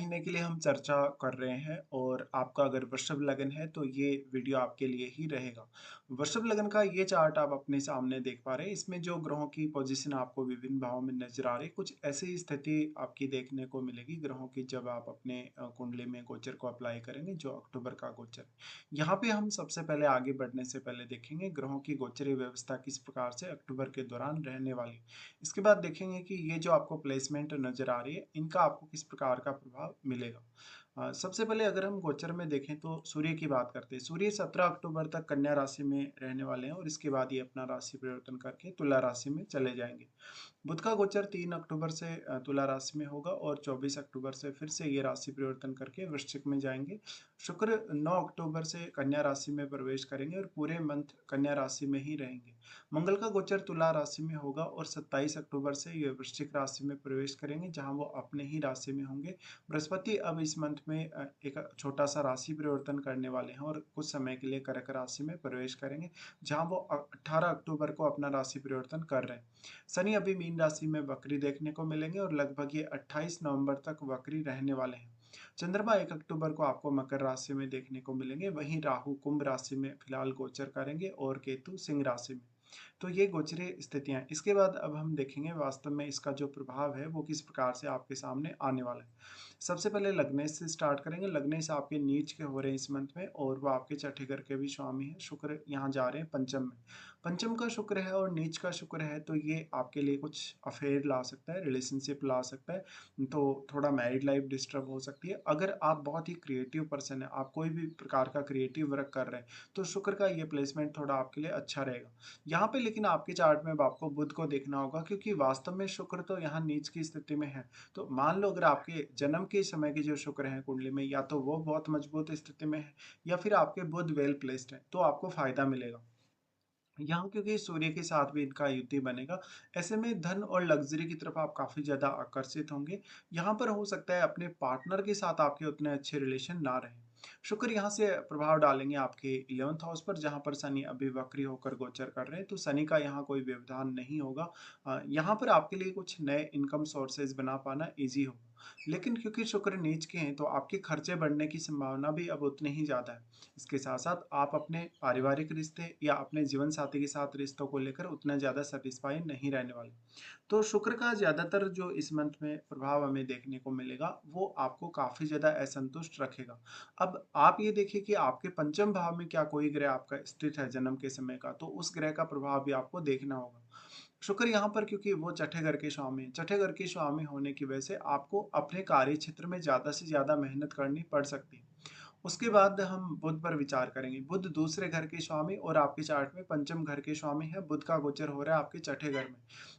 महीने के लिए हम चर्चा कर रहे हैं और आपका अगर वृषभ लगन है तो ये वीडियो आपके लिए ही रहेगा। वृषभ लगन का ये चार्ट आप अपने सामने देख पा रहे हैं। इसमें जो ग्रहों की पोजीशन आपको विभिन्न भावों में नजर आ रही है, कुछ ऐसी स्थिति आपकी देखने को मिलेगी ग्रहों की जब आप अपने कुंडली में गोचर को अप्लाई करेंगे, जो अक्टूबर का गोचर है। यहाँ पे हम सबसे पहले आगे बढ़ने से पहले देखेंगे ग्रहों की गोचरीय व्यवस्था किस प्रकार से अक्टूबर के दौरान रहने वाली है। इसके बाद देखेंगे कि ये जो आपको प्लेसमेंट नज़र आ रही है, इनका आपको किस प्रकार का प्रभाव मिलेगा। सबसे पहले अगर हम गोचर में देखें तो सूर्य की बात करते हैं। सूर्य 17 अक्टूबर तक कन्या राशि में रहने वाले हैं और इसके बाद ये अपना राशि परिवर्तन करके तुला राशि में चले जाएंगे। बुध का गोचर 3 अक्टूबर से तुला राशि में होगा और 24 अक्टूबर से फिर से ये राशि परिवर्तन करके वृश्चिक में जाएंगे। शुक्र 9 अक्टूबर से कन्या राशि में प्रवेश करेंगे और पूरे मंथ कन्या राशि में ही रहेंगे। मंगल का गोचर तुला राशि में होगा और 27 अक्टूबर से ये वृश्चिक राशि में प्रवेश करेंगे, जहां वो अपने ही राशि में होंगे। बृहस्पति अब इस मंथ में एक छोटा सा राशि परिवर्तन करने वाले हैं और कुछ समय के लिए कर्क राशि में प्रवेश करेंगे, जहां वो 18 अक्टूबर को अपना राशि परिवर्तन कर रहे हैं। शनि अभी मीन राशि में वक्री देखने को मिलेंगे और लगभग ये 28 नवंबर तक वक्री रहने वाले हैं। चंद्रमा 1 अक्टूबर को आपको मकर राशि में देखने को मिलेंगे, वहीं राहु कुंभ राशि में फिलहाल गोचर करेंगे और केतु सिंह राशि में। तो ये गोचरीय स्थितियां। इसके बाद अब हम देखेंगे वास्तव में इसका जो प्रभाव है वो किस प्रकार से आपके सामने आने वाला है। सबसे पहले लग्नेश से स्टार्ट करेंगे। लग्नेश आपके नीच के हो रहे हैं इस मंथ में और वो आपके छठे घर के भी स्वामी है। शुक्र यहाँ जा रहे हैं पंचम में। पंचम का शुक्र है और नीच का शुक्र है, तो ये आपके लिए कुछ अफेयर ला सकता है, रिलेशनशिप ला सकता है, तो थोड़ा मैरिड लाइफ डिस्टर्ब हो सकती है। अगर आप बहुत ही क्रिएटिव पर्सन है, आप कोई भी प्रकार का क्रिएटिव वर्क कर रहे हैं, तो शुक्र का ये प्लेसमेंट थोड़ा आपके लिए अच्छा रहेगा। यहाँ पे लेकिन आपके चार्ट में अब आपको बुध को देखना होगा, क्योंकि वास्तव में शुक्र तो यहाँ नीच की स्थिति में है। तो मान लो अगर आपके जन्म के समय के जो शुक्र हैं कुंडली में, या तो वो बहुत मजबूत स्थिति में है या फिर आपके बुध वेल प्लेस्ड है, तो आपको फायदा मिलेगा। यहाँ क्योंकि सूर्य के साथ भी इनका युति बनेगा, ऐसे में धन और लग्जरी की तरफ आप काफी ज्यादा आकर्षित होंगे। यहाँ पर हो सकता है अपने पार्टनर के साथ आपके उतने अच्छे रिलेशन ना रहे। शुक्र यहाँ से प्रभाव डालेंगे आपके 11th हाउस पर, जहाँ पर शनि अभी वक्री होकर गोचर कर रहे हैं, तो शनि का यहाँ कोई व्यवधान नहीं होगा। यहाँ पर आपके लिए कुछ नए इनकम सोर्सेज बना पाना इजी होगा। लेकिन क्योंकि शुक्र नीच के हैं, तो आपके खर्चे बढ़ने की संभावना भी अब उतनी ही ज्यादा है। इसके साथ साथ आप अपने पारिवारिक रिश्ते या अपने जीवन साथी के साथ रिश्तों को लेकर उतना ज़्यादा सेटिस्फाई नहीं रहने वाले। तो शुक्र का ज़्यादातर जो इस मंथ में प्रभाव हमें देखने को मिलेगा, वो आपको काफ़ी ज़्यादा असंतुष्ट रखेगा। अब आप ये देखिए कि आपके पंचम भाव में क्या कोई ग्रह आपका स्थित है जन्म के समय का, तो उस ग्रह का प्रभाव भी आपको देखना होगा। शुक्र यहाँ पर क्योंकि वो छठे घर के स्वामी है, छठे घर के स्वामी होने की वजह से आपको अपने कार्य क्षेत्र में ज़्यादा से ज़्यादा मेहनत करनी पड़ सकती है। उसके बाद हम बुध पर विचार करेंगे। बुध दूसरे घर के स्वामी और आपके चार्ट में पंचम घर के स्वामी है। बुध का गोचर हो रहा है आपके छठे घर में।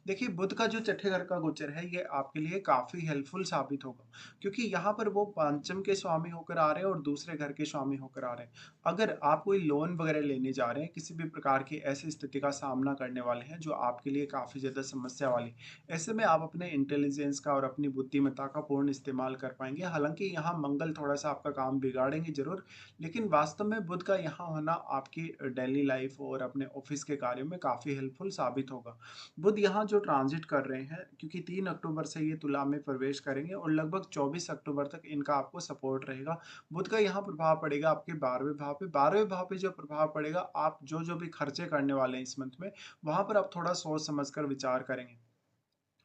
देखिए बुध का जो छठे घर का गोचर है, ये आपके लिए काफी हेल्पफुल साबित होगा, क्योंकि यहाँ पर वो पंचम के स्वामी होकर आ रहे हैं और दूसरे घर के स्वामी होकर आ रहे हैं। अगर आप कोई लोन वगैरह लेने जा रहे हैं, किसी भी प्रकार की ऐसी स्थिति का सामना करने वाले हैं जो आपके लिए काफी ज्यादा समस्या वाली, ऐसे में आप अपने इंटेलिजेंस का और अपनी बुद्धिमत्ता का पूर्ण इस्तेमाल कर पाएंगे। हालांकि यहाँ मंगल थोड़ा सा आपका काम बिगाड़ेंगे जरूर, लेकिन वास्तव में बुध का यहाँ होना आपकी डेली लाइफ और अपने ऑफिस के कार्यों में काफी हेल्पफुल साबित होगा। बुध यहाँ जो ट्रांजिट कर रहे हैं, क्योंकि 3 अक्टूबर से ये तुला में प्रवेश करेंगे और लगभग 24 अक्टूबर तक इनका आपको सपोर्ट रहेगा। बुध का यहाँ प्रभाव पड़ेगा आपके 12वें भाव पे। 12वें भाव पे जो प्रभाव पड़ेगा, आप जो भी खर्चे करने वाले हैं इस मंथ में, वहां पर आप थोड़ा सोच समझकर विचार करेंगे।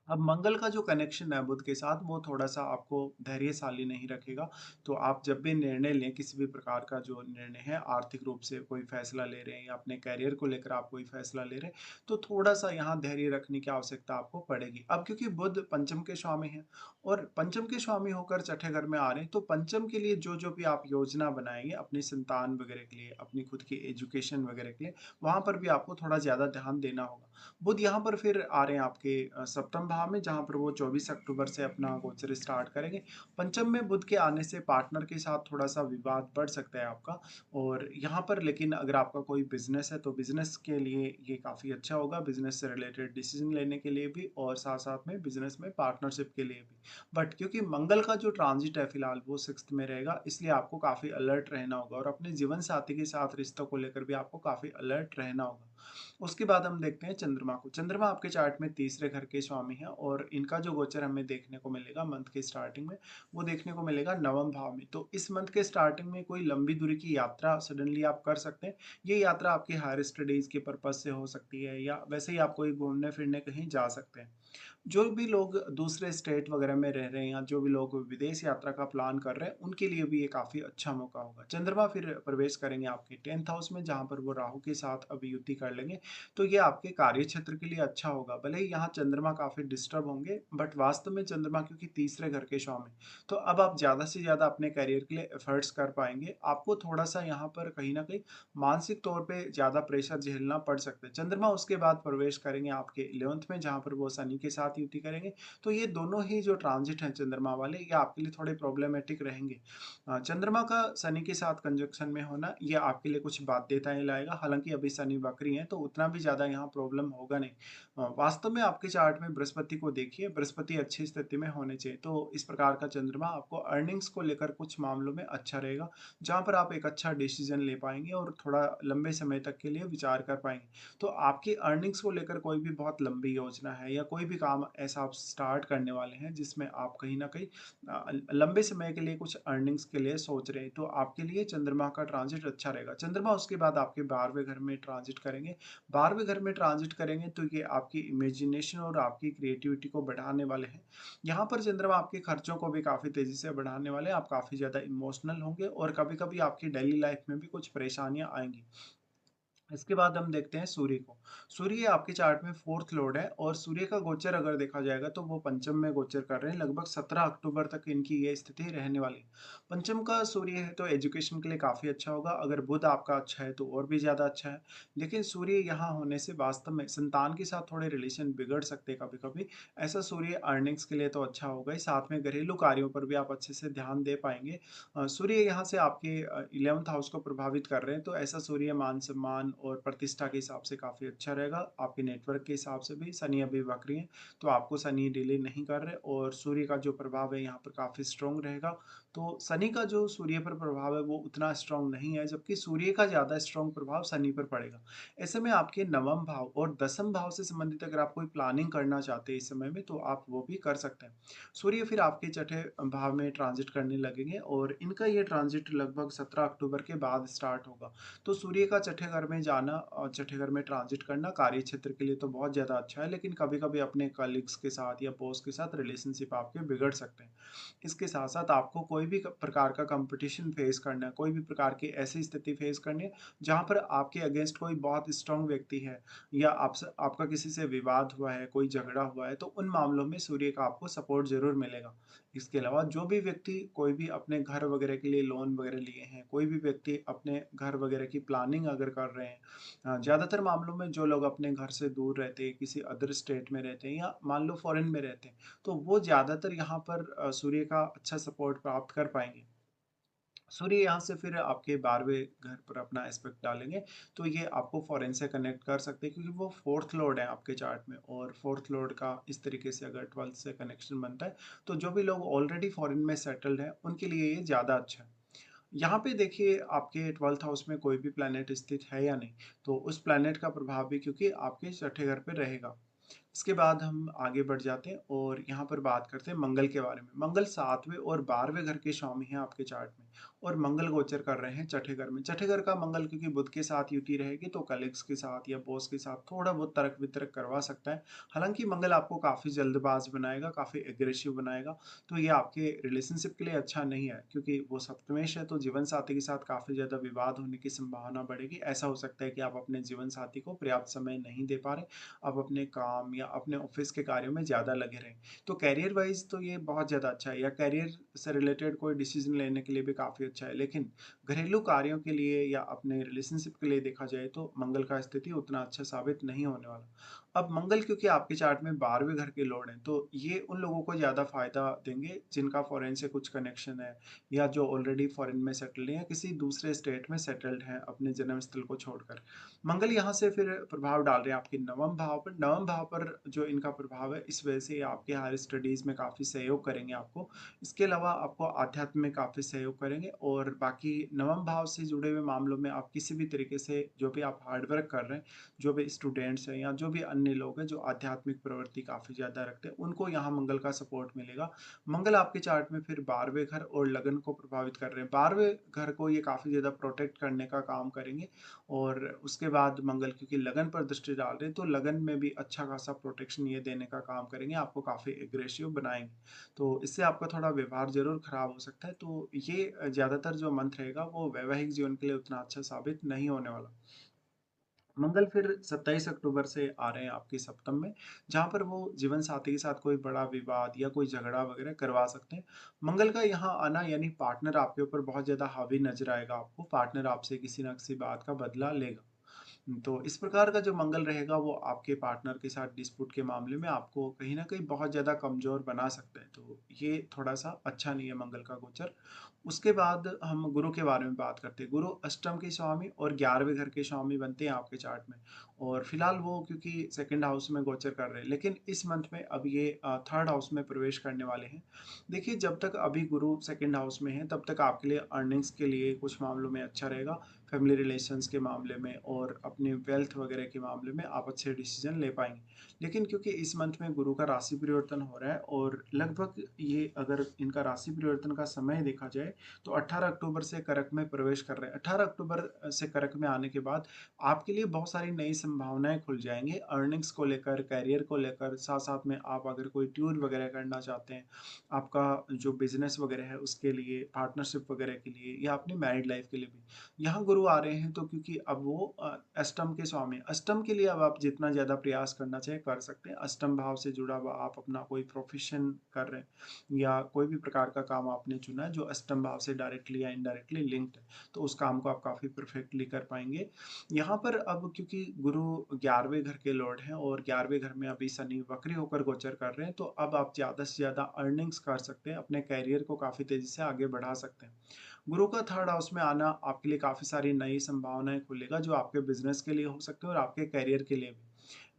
अब मंगल का जो कनेक्शन है बुध के साथ, वो थोड़ा-सा आपको धैर्यशाली नहीं रखेगा। तो आप जब भी निर्णय लें, किसी भी प्रकार का जो निर्णय है, आर्थिक रूप से कोई फैसला ले रहे हैं या अपने करियर को लेकर आप कोई फैसला ले रहे हैं, तो थोड़ा-सा यहाँ धैर्य रखने की आवश्यकता आपको पड़ेगी। अब क्योंकि बुध पंचम के स्वामी हैं और पंचम के स्वामी होकर छठे घर में आ रहे हैं, तो पंचम के लिए जो भी आप योजना बनाएँगे अपनी संतान वगैरह के लिए, अपनी खुद की एजुकेशन वगैरह के लिए, वहाँ पर भी आपको थोड़ा ज़्यादा ध्यान देना होगा। बुध यहाँ पर फिर आ रहे हैं आपके सप्तम भाव में, जहाँ पर वो 24 अक्टूबर से अपना गोचर स्टार्ट करेंगे। पंचम में बुध के आने से पार्टनर के साथ थोड़ा-सा विवाद बढ़ सकता है आपका। और यहाँ पर लेकिन अगर आपका कोई बिज़नेस है, तो बिज़नेस के लिए ये काफ़ी अच्छा होगा, बिज़नेस से रिलेटेड डिसीज़न लेने के लिए भी और साथ-साथ में बिज़नेस में पार्टनरशिप के लिए भी। बट क्योंकि मंगल का जो ट्रांजिट है फिलहाल वो 6th में रहेगा, इसलिए आपको काफ़ी अलर्ट रहना होगा और अपने जीवन साथी के साथ रिश्तों को लेकर भी आपको काफ़ी अलर्ट रहना होगा। उसके बाद हम देखते हैं चंद्रमा को। चंद्रमा आपके चार्ट में तीसरे घर के स्वामी हैं और इनका जो गोचर हमें देखने को मिलेगा मंथ के स्टार्टिंग में, वो देखने को मिलेगा नवम भाव में। तो इस मंथ के स्टार्टिंग में कोई लंबी दूरी की यात्रा सडनली आप कर सकते हैं। ये यात्रा आपकी हायर स्टडीज के पर्पज से हो सकती है या वैसे ही आप कोई घूमने फिरने कहीं जा सकते हैं। जो भी लोग दूसरे स्टेट वगैरह में रह रहे हैं या जो भी लोग विदेश यात्रा का प्लान कर रहे हैं, उनके लिए भी ये काफ़ी अच्छा मौका होगा। चंद्रमा फिर प्रवेश करेंगे आपके 10th हाउस में, जहाँ पर वो राहु के साथ अभियुति कर लेंगे। तो ये आपके कार्य क्षेत्र के लिए अच्छा होगा। भले ही यहाँ चंद्रमा काफ़ी डिस्टर्ब होंगे, बट वास्तव में चंद्रमा क्योंकि तीसरे घर के स्वामी, तो अब आप ज़्यादा से ज़्यादा अपने करियर के लिए एफर्ट्स कर पाएंगे। आपको थोड़ा-सा यहाँ पर कहीं न कहीं मानसिक तौर पे ज़्यादा प्रेशर झेलना पड़ सकता है। चंद्रमा उसके बाद प्रवेश करेंगे आपके 11th में, जहाँ पर वो शनि के साथ युति करेंगे। तो ये दोनों ही जो ट्रांजिट हैं चंद्रमा वाले, ये आपके लिए थोड़े प्रॉब्लमैटिक रहेंगे। चंद्रमा का शनि के साथ कंजक्शन में होना ये आपके लिए कुछ बाध्यताएँ लाएगा। हालाँकि अभी शनि वक्री हैं, तो उतना भी ज़्यादा यहाँ प्रॉब्लम होगा नहीं। वास्तव में आपके चार्ट में बृहस्पति को देखिए, बृहस्पति अच्छी स्थिति में होने चाहिए। तो इस प्रकार का चंद्रमा आपको अर्निंग्स को लेकर कुछ मामलों में अच्छा रहेगा, जहाँ पर आप एक अच्छा डिसीज़न ले पाएँगे और थोड़ा लंबे समय तक के लिए विचार कर पाएँगे। तो आपकी अर्निंग्स को लेकर कोई भी बहुत लंबी योजना है या कोई भी काम ऐसा आप स्टार्ट करने वाले हैं, जिसमें आप कहीं न कहीं लंबे समय के लिए कुछ अर्निंग्स के लिए सोच रहे हैं, तो आपके लिए चंद्रमा का ट्रांजिट अच्छा रहेगा। चंद्रमा उसके बाद आपके 12वें घर में ट्रांजिट करेंगे। 12वें घर में ट्रांजिट करेंगे तो ये आपकी इमेजिनेशन और आपकी क्रिएटिविटी को बढ़ाने वाले हैं। यहाँ पर चंद्रमा आपके खर्चों को भी काफ़ी तेज़ी से बढ़ाने वाले हैं। आप काफ़ी ज़्यादा इमोशनल होंगे और कभी-कभी आपकी डेली लाइफ में भी कुछ परेशानियाँ आएँगी। इसके बाद हम देखते हैं सूर्य को। सूर्य आपके चार्ट में 4th लॉर्ड है और सूर्य का गोचर अगर देखा जाएगा तो वो पंचम में गोचर कर रहे हैं। लगभग 17 अक्टूबर तक इनकी ये स्थिति रहने वाली है। पंचम का सूर्य है तो एजुकेशन के लिए काफ़ी अच्छा होगा। अगर बुध आपका अच्छा है तो और भी ज़्यादा अच्छा है। लेकिन सूर्य यहाँ होने से वास्तव में संतान के साथ थोड़े रिलेशन बिगड़ सकते हैं कभी-कभी। ऐसा सूर्य अर्निंग्स के लिए तो अच्छा होगा ही, साथ में घरेलू कार्यों पर भी आप अच्छे से ध्यान दे पाएँगे। सूर्य यहाँ से आपके 11th हाउस को प्रभावित कर रहे हैं, तो ऐसा सूर्य मान-सम्मान और प्रतिष्ठा के हिसाब से काफ़ी अच्छा रहेगा। आपके नेटवर्क के हिसाब से भी शनि अभी वक्री हैं, तो आपको शनि डिले नहीं कर रहे और सूर्य का जो प्रभाव है यहाँ पर काफ़ी स्ट्रॉन्ग रहेगा। तो शनि का जो सूर्य पर प्रभाव है वो उतना स्ट्रॉन्ग नहीं है, जबकि सूर्य का ज़्यादा स्ट्रॉन्ग प्रभाव शनि पर पड़ेगा। ऐसे में आपके नवम भाव और दसम भाव से संबंधित अगर आप कोई प्लानिंग करना चाहते हैं इस समय में, तो आप वो भी कर सकते हैं। सूर्य फिर आपके छठे भाव में ट्रांजिट करने लगेंगे और इनका ये ट्रांजिट लगभग 17 अक्टूबर के बाद स्टार्ट होगा। तो सूर्य का छठे घर में जाना और छठे घर में ट्रांजिट करना कार्य क्षेत्र के लिए तो बहुत ज़्यादा अच्छा है, लेकिन कभी-कभी अपने कलीग्स के साथ या बॉस के साथ रिलेशनशिप आपके बिगड़ सकते हैं। इसके साथ-साथ आपको कोई भी प्रकार का कंपटीशन फेस करना है, कोई भी प्रकार की ऐसी स्थिति फेस करनी है, जहाँ पर आपके अगेंस्ट कोई बहुत स्ट्रॉन्ग व्यक्ति है या आपसे आपका किसी से विवाद हुआ है, कोई झगड़ा हुआ है, तो उन मामलों में सूर्य का आपको सपोर्ट ज़रूर मिलेगा। इसके अलावा जो भी व्यक्ति कोई भी अपने घर वगैरह के लिए लोन वगैरह लिए हैं, कोई भी व्यक्ति अपने घर वगैरह की प्लानिंग अगर कर रहे हैं, ज़्यादातर मामलों में जो लोग अपने घर से दूर रहते हैं, किसी अदर स्टेट में रहते हैं या मान लो फॉरेन में रहते हैं, तो वो ज़्यादातर यहाँ पर सूर्य का अच्छा सपोर्ट प्राप्त कर पाएँगे। सूर्य यहाँ से फिर आपके 12वें घर पर अपना एस्पेक्ट डालेंगे, तो ये आपको फॉरेन से कनेक्ट कर सकते हैं क्योंकि वो 4th लॉर्ड है आपके चार्ट में और 4th लॉर्ड का इस तरीके से अगर 12th से कनेक्शन बनता है, तो जो भी लोग ऑलरेडी फॉरेन में सेटल्ड हैं, उनके लिए ये ज़्यादा अच्छा है। यहाँ पे देखिए आपके 12th हाउस में कोई भी प्लैनेट स्थित है या नहीं, तो उस प्लैनेट का प्रभाव भी क्योंकि आपके छठे घर पे रहेगा। इसके बाद हम आगे बढ़ जाते हैं और यहाँ पर बात करते हैं मंगल के बारे में। मंगल 7वें और 12वें घर के स्वामी हैं आपके चार्ट में और मंगल गोचर कर रहे हैं छठे घर में। छठे घर का मंगल क्योंकि बुध के साथ युति रहेगी, तो कलीग्स के साथ या बॉस के साथ थोड़ा बहुत तर्क-वितर्क करवा सकता है। हालाँकि मंगल आपको काफ़ी जल्दबाज़ बनाएगा, काफ़ी एग्रेसिव बनाएगा, तो ये आपके रिलेशनशिप के लिए अच्छा नहीं है क्योंकि वो सप्तमेश है, तो जीवन साथी के साथ काफ़ी ज़्यादा विवाद होने की संभावना बढ़ेगी। ऐसा हो सकता है कि आप अपने जीवन साथी को पर्याप्त समय नहीं दे पा रहे, आप अपने काम या अपने ऑफिस के कार्यों में ज़्यादा लगे रहें। तो करियर वाइज़ तो ये बहुत ज़्यादा अच्छा है या करियर से रिलेटेड कोई डिसीज़न लेने के लिए भी काफ़ी अच्छा है। लेकिन घरेलू कार्यों के लिए या अपने रिलेशनशिप के लिए देखा जाए तो मंगल का स्थिति उतना अच्छा साबित नहीं होने वाला। अब मंगल क्योंकि आपके चार्ट में 12वें घर के लॉर्ड हैं, तो ये उन लोगों को ज़्यादा फ़ायदा देंगे जिनका फ़ॉरेन से कुछ कनेक्शन है या जो ऑलरेडी फ़ॉरेन में सेटल्ड हैं या किसी दूसरे स्टेट में सेटल्ड हैं अपने जन्म स्थल को छोड़कर। मंगल यहाँ से फिर प्रभाव डाल रहे हैं आपके नवम भाव पर। नवम भाव पर जो इनका प्रभाव है, इस वजह से ये आपके हायर स्टडीज़ में काफ़ी सहयोग करेंगे आपको। इसके अलावा आपको आध्यात्म में काफ़ी सहयोग करेंगे और बाकी नवम भाव से जुड़े हुए मामलों में आप किसी भी तरीके से जो भी आप हार्ड वर्क कर रहे हैं, जो भी स्टूडेंट्स हैं या जो भी अन्य लोग हैं जो आध्यात्मिक प्रवृत्ति काफ़ी ज़्यादा रखते हैं, उनको यहाँ मंगल का सपोर्ट मिलेगा। मंगल आपके चार्ट में फिर 12वें घर और लगन को प्रभावित कर रहे हैं। 12वें घर को ये काफ़ी ज़्यादा प्रोटेक्ट करने का काम करेंगे और उसके बाद मंगल क्योंकि लगन पर दृष्टि डाल रहे हैं, तो लगन में भी अच्छा खासा प्रोटेक्शन ये देने का काम करेंगे, आपको काफ़ी एग्रेसिव बनाएँगे। तो इससे आपका थोड़ा व्यवहार ज़रूर खराब हो सकता है, तो ये ज़्यादातर जो मंथ रहेगा वो वैवाहिक जीवन के लिए उतना अच्छा साबित नहीं होने वाला। मंगल फिर 27 अक्टूबर से आ रहे हैं आपके सप्तम में, जहाँ पर वो जीवन साथी के साथ कोई बड़ा विवाद या कोई झगड़ा वगैरह करवा सकते हैं। मंगल का यहाँ आना यानी पार्टनर आपके ऊपर बहुत ज़्यादा हावी नज़र आएगा आपको, पार्टनर आपसे किसी न किसी बात का बदला लेगा। तो इस प्रकार का जो मंगल रहेगा वो आपके पार्टनर के साथ डिस्प्यूट के मामले में आपको कहीं न कहीं बहुत ज़्यादा कमज़ोर बना सकता है। तो ये थोड़ा-सा अच्छा नहीं है मंगल का गोचर। उसके बाद हम गुरु के बारे में बात करते हैं। गुरु अष्टम के स्वामी और 11वें घर के स्वामी बनते हैं आपके चार्ट में और फिलहाल वो क्योंकि सेकंड हाउस में गोचर कर रहे हैं। लेकिन इस मंथ में अब ये थर्ड हाउस में प्रवेश करने वाले हैं। देखिए जब तक अभी गुरु सेकंड हाउस में है तब तक आपके लिए अर्निंग्स के लिए कुछ मामलों में अच्छा रहेगा। फैमिली रिलेशंस के मामले में और अपने वेल्थ वगैरह के मामले में आप अच्छे डिसीजन ले पाएँगे। लेकिन क्योंकि इस मंथ में गुरु का राशि परिवर्तन हो रहा है और लगभग ये अगर इनका राशि परिवर्तन का समय देखा जाए तो 18 अक्टूबर से कर्क में प्रवेश कर रहे हैं। 18 अक्टूबर से कर्क में आने के बाद आपके लिए बहुत सारी नई संभावनाएँ खुल जाएँगी अर्निंग्स को लेकर, करियर को लेकर, साथ-साथ में आप अगर कोई टूर वगैरह करना चाहते हैं, आपका जो बिज़नेस वगैरह है उसके लिए, पार्टनरशिप वगैरह के लिए या अपनी मैरिड लाइफ के लिए भी। यहाँ गुरु आ रहे हैं तो क्योंकि अब वो अष्टम के स्वामी हैं। अष्टम के लिए अब आप जितना ज़्यादा प्रयास करना चाहें कर सकते हैं। अष्टम भाव से जुड़ा हुआ आप अपना कोई प्रोफ़ेशन कर रहे हैं या कोई भी प्रकार का काम आपने चुना है जो अष्टम भाव से डायरेक्टली या इनडायरेक्टली लिंक्ड है, तो उस काम को आप काफ़ी परफेक्टली कर पाएँगे। यहाँ पर अब क्योंकि गुरु 11वें घर के लॉर्ड हैं और 11वें घर में अभी शनि वक्री होकर गोचर कर रहे हैं, तो अब आप ज़्यादा से ज़्यादा अर्निंग्स कर सकते हैं, अपने करियर को काफ़ी तेज़ी से आगे बढ़ा सकते हैं। गुरु का थर्ड हाउस में आना आपके लिए काफ़ी सारी नई संभावनाएँ खोलेगा जो आपके बिज़नेस के लिए हो सकते हैं और आपके करियर के लिए भी।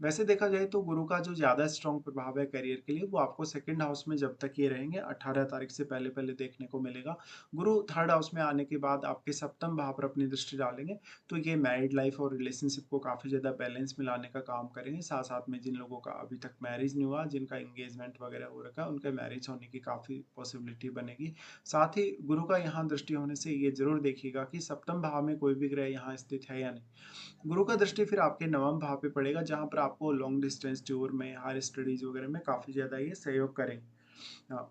वैसे देखा जाए तो गुरु का जो ज़्यादा स्ट्रॉन्ग प्रभाव है करियर के लिए वो आपको सेकंड हाउस में जब तक ये रहेंगे 18 तारीख से पहले-पहले देखने को मिलेगा। गुरु थर्ड हाउस में आने के बाद आपके सप्तम भाव पर अपनी दृष्टि डालेंगे, तो ये मैरिड लाइफ़ और रिलेशनशिप को काफ़ी ज़्यादा बैलेंस में लाने का काम करेंगे। साथ-साथ में जिन लोगों का अभी तक मैरिज नहीं हुआ, जिनका एंगेजमेंट वगैरह हो रखा है, उनके मैरिज होने की काफ़ी पॉसिबिलिटी बनेगी। साथ ही गुरु का यहाँ दृष्टि होने से ये ज़रूर देखिएगा कि सप्तम भाव में कोई भी ग्रह यहाँ स्थित है या नहीं। गुरु का दृष्टि फिर आपके नवम भाव पे पड़ेगा जहाँ पर आपको लॉन्ग डिस्टेंस टूर में, हायर स्टडीज़ वगैरह में काफ़ी ज़्यादा ये सहयोग करेंगे।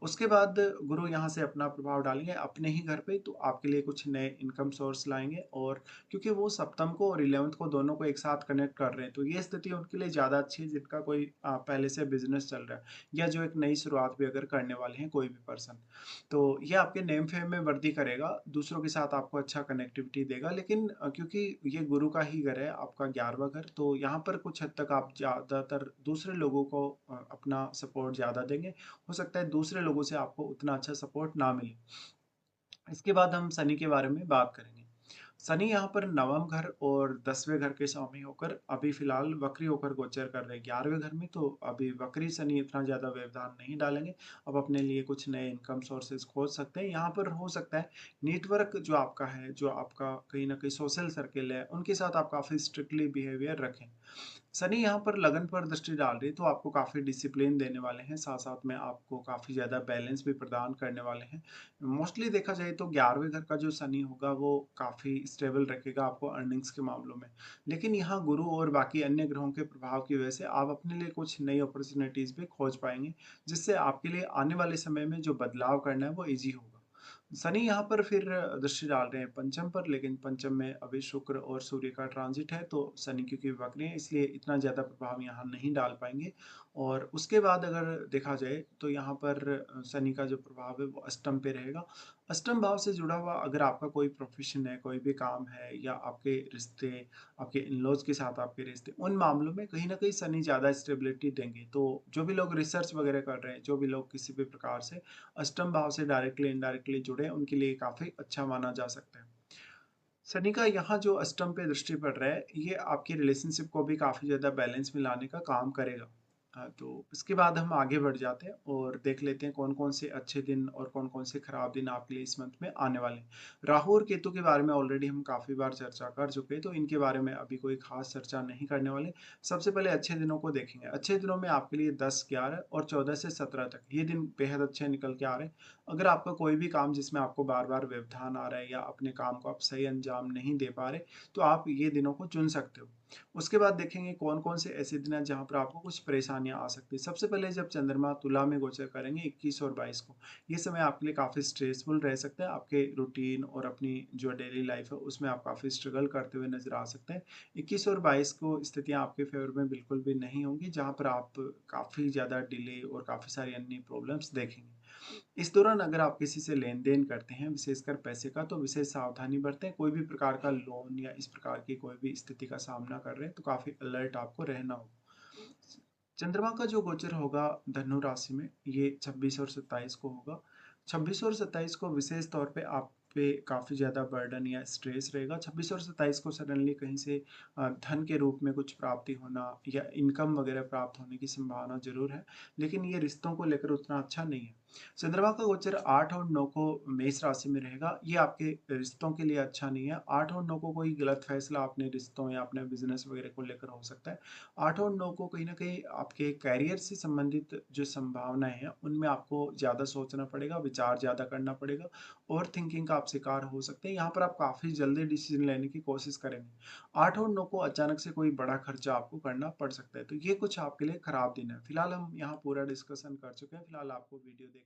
उसके बाद गुरु यहाँ से अपना प्रभाव डालेंगे अपने ही घर पे, तो आपके लिए कुछ नए इनकम सोर्स लाएँगे और क्योंकि वो सप्तम को और 11th को दोनों को एक साथ कनेक्ट कर रहे हैं, तो ये स्थिति उनके लिए ज़्यादा अच्छी है जिनका कोई पहले से बिज़नेस चल रहा है या जो एक नई शुरुआत भी अगर करने वाले हैं कोई भी पर्सन। तो ये आपके नेम फेम में वृद्धि करेगा, दूसरों के साथ आपको अच्छा कनेक्टिविटी देगा लेकिन क्योंकि ये गुरु का ही घर है, आपका 11वां घर, तो यहाँ पर कुछ हद तक आप ज़्यादातर दूसरे लोगों को अपना सपोर्ट ज़्यादा देंगे। हो सकता है दूसरे लोगों से आपको उतना अच्छा सपोर्ट ना मिले। इसके बाद हम शनि के बारे में बात करेंगे। शनि यहाँ पर नवम घर और 10वें घर के स्वामी होकर अभी फिलहाल वक्री होकर गोचर कर रहे हैं 11वें घर में, तो अभी वक्री शनि इतना ज़्यादा व्यवधान नहीं डालेंगे। अब अपने लिए कुछ नए इनकम सोर्सेज खोज सकते हैं। यहाँ पर हो सकता है नेटवर्क जो आपका है, जो आपका कहीं न कहीं सोशल सर्किल है, उनके साथ आप काफ़ी स्ट्रिक्टली बिहेवियर रखें। शनि यहाँ पर लगन पर दृष्टि डाल रही है तो आपको काफ़ी डिसिप्लिन देने वाले हैं, साथ-साथ में आपको काफ़ी ज़्यादा बैलेंस भी प्रदान करने वाले हैं। मोस्टली देखा जाए तो 11वें घर का जो शनि होगा वो काफ़ी स्टेबल रखेगा आपको अर्निंग्स के मामलों में। लेकिन यहाँ गुरु और बाकी अन्य ग्रहों के प्रभाव की वजह से आप अपने लिए कुछ नई अपॉर्च्युनिटीज़ भी खोज पाएँगे, जिससे आपके लिए आने वाले समय में जो बदलाव करना है वो ईज़ी होगा। शनि यहाँ पर फिर दृष्टि डाल रहे हैं पंचम पर, लेकिन पंचम में अभी शुक्र और सूर्य का ट्रांजिट है, तो शनि क्योंकि वक्री है इसलिए इतना ज़्यादा प्रभाव यहाँ नहीं डाल पाएँगे। और उसके बाद अगर देखा जाए तो यहाँ पर शनि का जो प्रभाव है वो अष्टम पे रहेगा। अष्टम भाव से जुड़ा हुआ अगर आपका कोई प्रोफ़ेशन है, कोई भी काम है या आपके रिश्ते, आपके इन-लॉज़ के साथ आपके रिश्ते, उन मामलों में कहीं न कहीं शनि ज़्यादा स्टेबिलिटी देंगे। तो जो भी लोग रिसर्च वगैरह कर रहे हैं, जो भी लोग किसी भी प्रकार से अष्टम भाव से डायरेक्टली इनडायरेक्टली जुड़े हैं, उनके लिए काफ़ी अच्छा माना जा सकता है। शनि का यहाँ जो अष्टम पे दृष्टि पड़ रहा है, ये आपकी रिलेशनशिप को भी काफ़ी ज़्यादा बैलेंस में लाने का काम करेगा। तो इसके बाद हम आगे बढ़ जाते हैं और देख लेते हैं कौन-कौन से अच्छे दिन और कौन-कौन से खराब दिन आपके लिए इस मंथ में आने वाले हैं। राहु और केतु के बारे में ऑलरेडी हम काफ़ी बार चर्चा कर चुके हैं, तो इनके बारे में अभी कोई ख़ास चर्चा नहीं करने वाले। सबसे पहले अच्छे दिनों को देखेंगे। अच्छे दिनों में आपके लिए 10, 11 और 14 से 17 तक ये दिन बेहद अच्छे निकल के आ रहे हैं। अगर आपका कोई भी काम जिसमें आपको बार-बार व्यवधान आ रहा है या अपने काम को आप सही अंजाम नहीं दे पा रहे, तो आप ये दिनों को चुन सकते हो। उसके बाद देखेंगे कौन-कौन से ऐसे दिन हैं जहाँ पर आपको कुछ परेशानियाँ आ सकती हैं। सबसे पहले जब चंद्रमा तुला में गोचर करेंगे 21 और 22 को, ये समय आपके लिए काफ़ी स्ट्रेसफुल रह सकता है। आपके रूटीन और अपनी जो डेली लाइफ़ है उसमें आप काफ़ी स्ट्रगल करते हुए नज़र आ सकते हैं। 21 और 22 को स्थितियाँ आपके फ़ेवर में बिल्कुल भी नहीं होंगी, जहाँ पर आप काफ़ी ज़्यादा डिले और काफ़ी सारी अन्य प्रॉब्लम्स देखेंगे। इस दौरान अगर आप किसी से लेन-देन करते हैं, विशेषकर पैसे का, तो विशेष सावधानी बरतें। कोई भी प्रकार का लोन या इस प्रकार की कोई भी स्थिति का सामना कर रहे हैं, तो काफ़ी अलर्ट आपको रहना होगा। चंद्रमा का जो गोचर होगा धनु राशि में, ये 26 और 27 को होगा। 26 और 27 को विशेष तौर पे आप पे काफ़ी ज़्यादा बर्डन या स्ट्रेस रहेगा। 26 और 27 को सडनली कहीं से धन के रूप में कुछ प्राप्ति होना या इनकम वगैरह प्राप्त होने की संभावना ज़रूर है, लेकिन ये रिश्तों को लेकर उतना अच्छा नहीं है। चंद्रमा का गोचर 8 और 9 को मेष राशि में रहेगा, ये आपके रिश्तों के लिए अच्छा नहीं है। 8 और 9 को कोई गलत फैसला अपने रिश्तों या अपने बिज़नेस वगैरह को लेकर हो सकता है। 8 और 9 को कहीं न कहीं आपके करियर से संबंधित जो संभावनाएँ हैं, उनमें आपको ज़्यादा सोचना पड़ेगा, विचार ज़्यादा करना पड़ेगा, ओवरथिंकिंग का आप शिकार हो सकते हैं। यहाँ पर आप काफ़ी जल्दी डिसीज़न लेने की कोशिश करेंगे। 8 और 9 को अचानक से कोई बड़ा खर्चा आपको करना पड़ सकता है, तो ये कुछ आपके लिए खराब दिन है। फिलहाल हम यहाँ पूरा डिस्कशन कर चुके हैं, फिलहाल आपको वीडियो देख